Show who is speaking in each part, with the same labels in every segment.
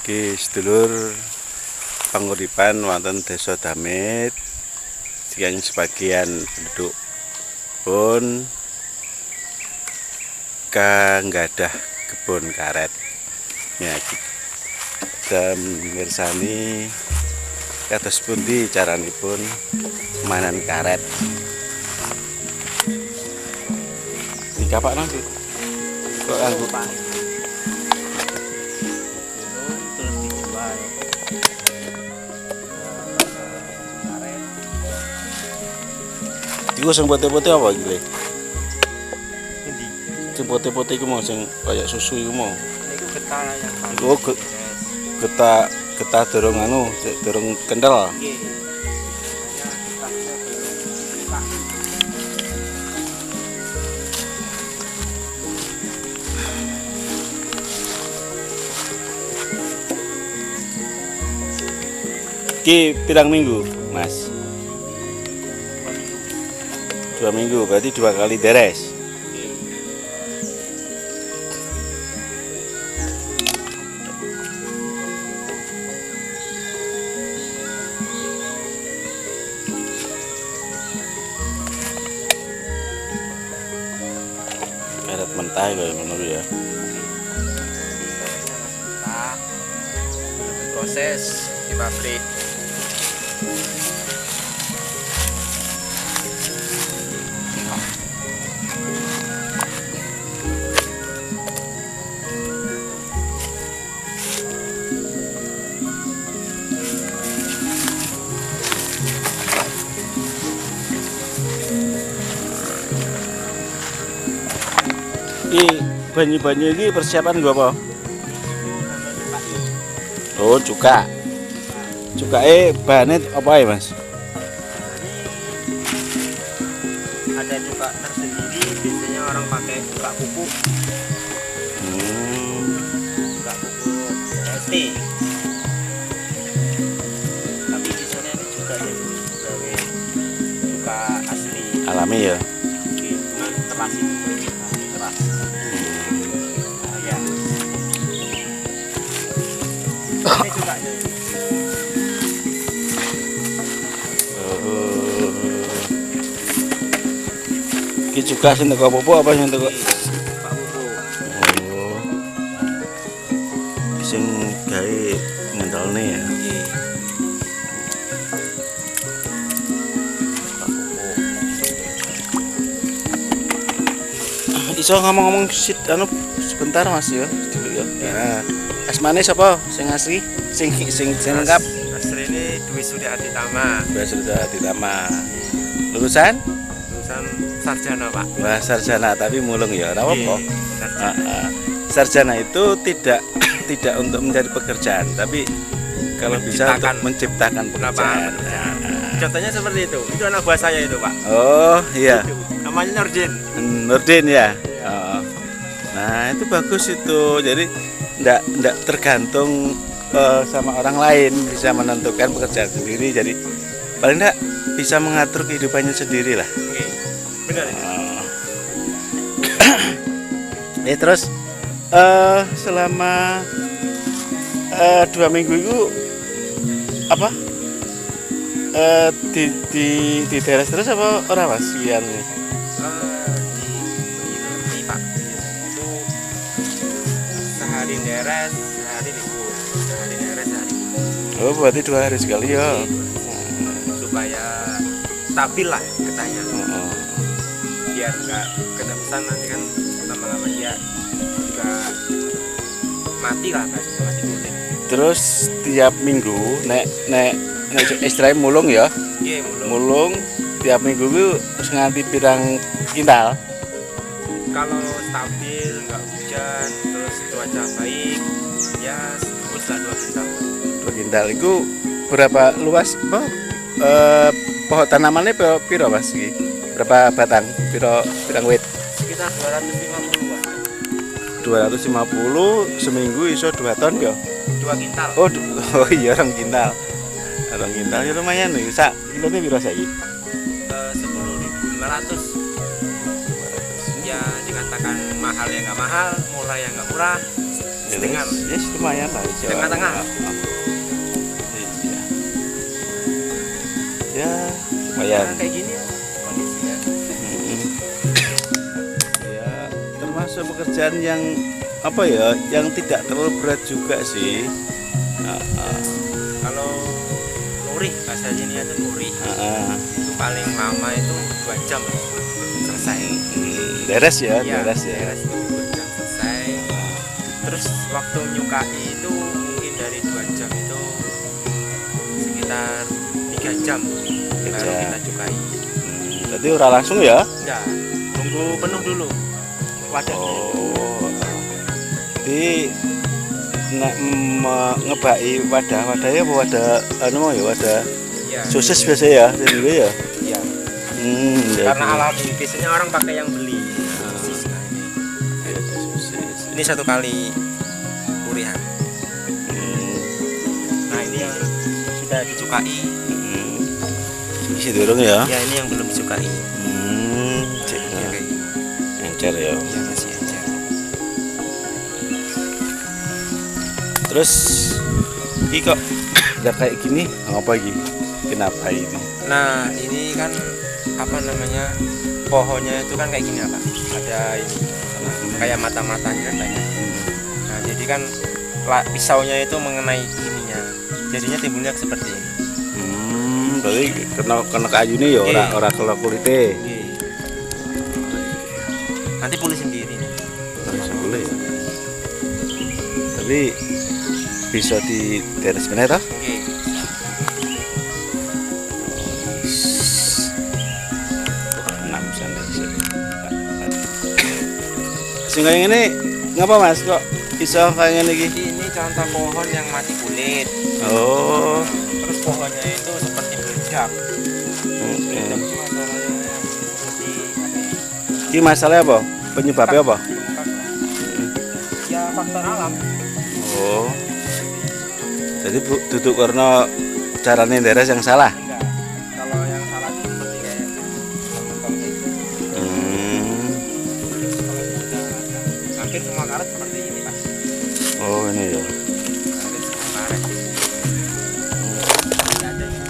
Speaker 1: Niki sedulur panguripan wonten Desa Damit. Yang sebagian penduduk pun kanggadah kebun karet. Ya, kita mirsani kados pundi caranipun manen karet. Dikapak nanti. Kok anggo
Speaker 2: terus dijual karet.
Speaker 1: Iku sing putih-putih apa iki, Le?
Speaker 2: Endi?
Speaker 1: Sing putih-putih iku mau sing kaya susu iku mau.
Speaker 2: Niku getah yang paling.
Speaker 1: Oh, getah durung anu, durung kental.
Speaker 2: Nggih.
Speaker 1: Ki pirang minggu, Mas? 2 minggu, berarti 2 kali deres. Karet mentah kaya ngono ya.
Speaker 2: Nah, proses di pabrik.
Speaker 1: Iki banyu-banyu iki persiapan gua apa? Oh, cuka. Cukake bahannya apa ya, Mas?
Speaker 2: Ada juga tersendiri, biasanya orang pakai buka pupuk ST. Tapi di sana ini juga ada juga asli.
Speaker 1: Alami ya.
Speaker 2: Cuman keras itu keras. Nah, ya. Ini juga ada.
Speaker 1: Iki juga sing teko pupuk apa sing teko?
Speaker 2: Pak pupuk.
Speaker 1: Oh. Sing gawe ngentelne ya. Iso ngomong-ngomong sit anu sebentar Mas ya, dulu ya. Nah, asmane sapa sing asli? Sing lengkap.
Speaker 2: Asli ini Dwi Surya Aditama.
Speaker 1: Dwi Surya Aditama. Lulusan?
Speaker 2: Lulusan sarjana, Pak.
Speaker 1: Wah, sarjana tapi mulung ya, ora apa-apa.
Speaker 2: Sarjana.
Speaker 1: Sarjana itu tidak untuk mencari pekerjaan, tapi kalau bisa untuk menciptakan pekerjaan.
Speaker 2: Contohnya seperti itu. Itu anak buah saya itu, Pak.
Speaker 1: Oh, iya.
Speaker 2: Itu. Namanya Nurdin.
Speaker 1: Nurdin ya. Oh. Nah, itu bagus itu. Jadi enggak tergantung sama orang lain, bisa menentukan pekerjaan sendiri. Jadi paling enggak bisa mengatur kehidupannya sendiri lah.
Speaker 2: Oke. Benar.
Speaker 1: Terus selama 2 minggu itu apa? Di teres terus apa orang Mas? Iya nih.
Speaker 2: Di Pak. Itu sehari deres, sehari libur. Sehari deres, sehari libur.
Speaker 1: Oh, berarti 2 hari sekali ya.
Speaker 2: Supaya stabil lah ketanya. Biar nggak keterusan nanti kan lama-lama dia juga mati lah, mati kulit.
Speaker 1: Terus tiap minggu nek istilahnya mulung ya.
Speaker 2: Iya,
Speaker 1: mulung tiap minggu itu nganti pirang kintal.
Speaker 2: Kalau stabil nggak hujan terus cuaca baik ya sekitar 2 kintal.
Speaker 1: 2 kintal itu berapa luas pohon tanamannya piro Mas iki? Berapa batang? Pirang wit?
Speaker 2: Sekitar 250-an.
Speaker 1: 250 seminggu iso 2 ton ya?
Speaker 2: 2 kintal.
Speaker 1: Oh iya, 2 kintal. 2 kintal ya lumayan nih. Sak kilone piro saiki?
Speaker 2: 10.500. Ya dikatakan mahal ya nggak mahal, murah ya nggak murah. setengah.
Speaker 1: Ya lumayan lah.
Speaker 2: Tengah-tengah.
Speaker 1: Iya. Ya lumayan.
Speaker 2: Nah, kayak gini ya kondisinya.
Speaker 1: Ya termasuk pekerjaan yang apa ya, yang tidak terlalu berat juga sih.
Speaker 2: Kalau luri bahasa sini itu luri. Itu paling lama itu 2 jam selesai.
Speaker 1: Beres ya,
Speaker 2: Iya,
Speaker 1: beres ya.
Speaker 2: beres itu 2 jam selesai. Terus waktu menyukai itu mungkin dari 2 jam itu sekitar 3 jam baru
Speaker 1: jam.
Speaker 2: kita cukai.
Speaker 1: Berarti ora langsung ya?
Speaker 2: Enggak, tunggu penuh dulu wadah.
Speaker 1: Oh. Jadi nek ngebaki wadahnya apa wadah anu mau ya, wadah
Speaker 2: Iya.
Speaker 1: sosis biasa ya, dulu ya.
Speaker 2: Iya.
Speaker 1: Ya
Speaker 2: Karena alami biasanya orang pakai yang beli. Sosis. Nah,
Speaker 1: ya, sosis.
Speaker 2: ini 1 kali urihan. Nah, ini yang sudah dicukai.
Speaker 1: Isi dorong ya.
Speaker 2: Ya, ini yang belum dicukai.
Speaker 1: Cek
Speaker 2: Ya, kayak gini.
Speaker 1: encer ya.
Speaker 2: Ya, masih aja.
Speaker 1: Terus ini kok udah kayak gini, apa lagi? Kenapa ini?
Speaker 2: Nah, ini kan apa namanya, pohonnya itu kan kayak gini apa? Ada ini kayak mata-matanya kan banyak. Nah, jadi kan pisaunya itu mengenai ininya, jadinya timbulnya seperti ini.
Speaker 1: Berarti kena kayu nih ya, ora kena kulitnya.
Speaker 2: Nanti pulih sendiri nih.
Speaker 1: Boleh ya. Tapi bisa di teres bener toh?
Speaker 2: Oke.
Speaker 1: Sehingga yang ini ngapa Mas kok bisa kayak gini?
Speaker 2: Ini contoh pohon yang mati kulit.
Speaker 1: Oh.
Speaker 2: Terus pohonnya itu seperti meledak. Meledak itu masalahnya seperti apa ya?
Speaker 1: Ini masalahnya apa? Penyebabnya apa?
Speaker 2: Ya faktor alam.
Speaker 1: Oh. Jadi duduk karena caranya deres yang salah.
Speaker 2: Enggak. Kalau yang salah itu seperti kayak mentong gitu. Terus kalau ini sudah hampir semua karet seperti ini Pak.
Speaker 1: Oh ini ya.
Speaker 2: Hampir semua karet. Tidak ada ini.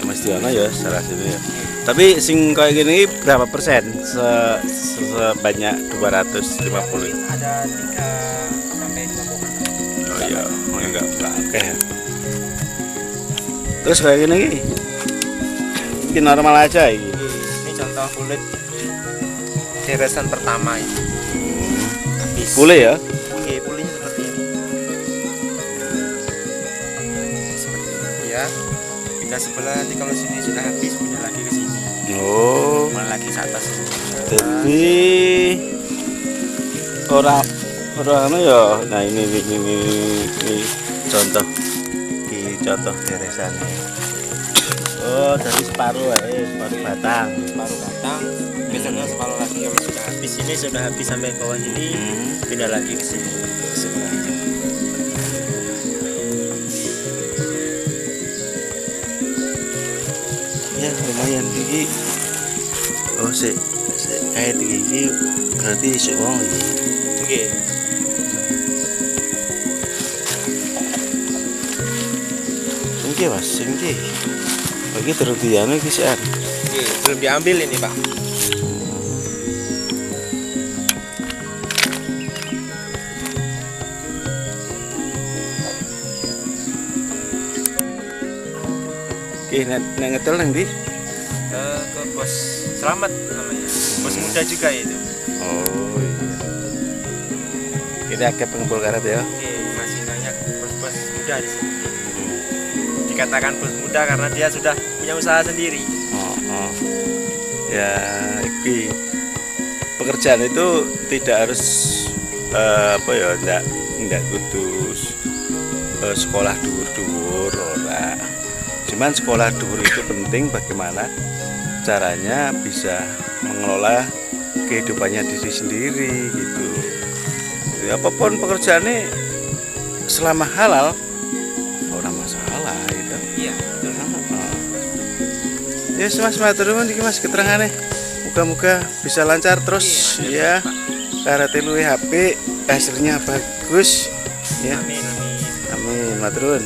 Speaker 1: Mesti ana ya salah sini ya. Tapi sing kayak gini berapa persen sebanyak 250?
Speaker 2: Ada 3 sampai 5 pohon.
Speaker 1: Oh iya, enggak oke. Terus kayak gini ini normal aja ini.
Speaker 2: Ini contoh kulit deresan pertama ini. Habis.
Speaker 1: Boleh ya?
Speaker 2: Oke, pulihnya seperti ini. Seperti ini ya. Pindah sebelah, nanti kalau sini sudah habis pindah lagi ke sini.
Speaker 1: Oh.
Speaker 2: Mulai lagi ke atas.
Speaker 1: Jadi orang ya. Nah ini contoh. Ini contoh deresannya. Oh, dari separuh separuh batang.
Speaker 2: Separuh batang, biasanya separuh lagi kalau sudah habis. Ini sudah habis sampai bawah sini, pindah lagi ke sini ke sebelah ini.
Speaker 1: Ya lumayan tinggi. Oh kayak tinggi berarti seorang ini.
Speaker 2: Oke.
Speaker 1: Tinggi Mas, tinggi. Bagi terus dianu kisan.
Speaker 2: Oke, belum diambil ini Pak.
Speaker 1: Oke, nek ngetel nang ndi?
Speaker 2: Ke Bos Selamat namanya. Bos muda juga itu.
Speaker 1: Oh iya. Ini agak pengumpul karet ya.
Speaker 2: Oke, masih banyak bos-bos muda di sini. Dikatakan bos muda karena dia sudah punya usaha sendiri.
Speaker 1: Oh. Ya, iki pekerjaan itu tidak harus apa ya, enggak kudus sekolah dhuwur-dhuwur ora. Cuman sekolah dhuwur itu penting bagaimana caranya bisa mengelola kehidupannya diri sendiri gitu. Ya, apapun pekerjaannya selama halal orang masalah itu.
Speaker 2: Iya, betul.
Speaker 1: Ya Mas matur nuwun iki Mas keterangannya. Muga-muga bisa lancar terus ya. Karate luwih HP hasilnya bagus ya.
Speaker 2: Amin, amin.
Speaker 1: Amin, maturun.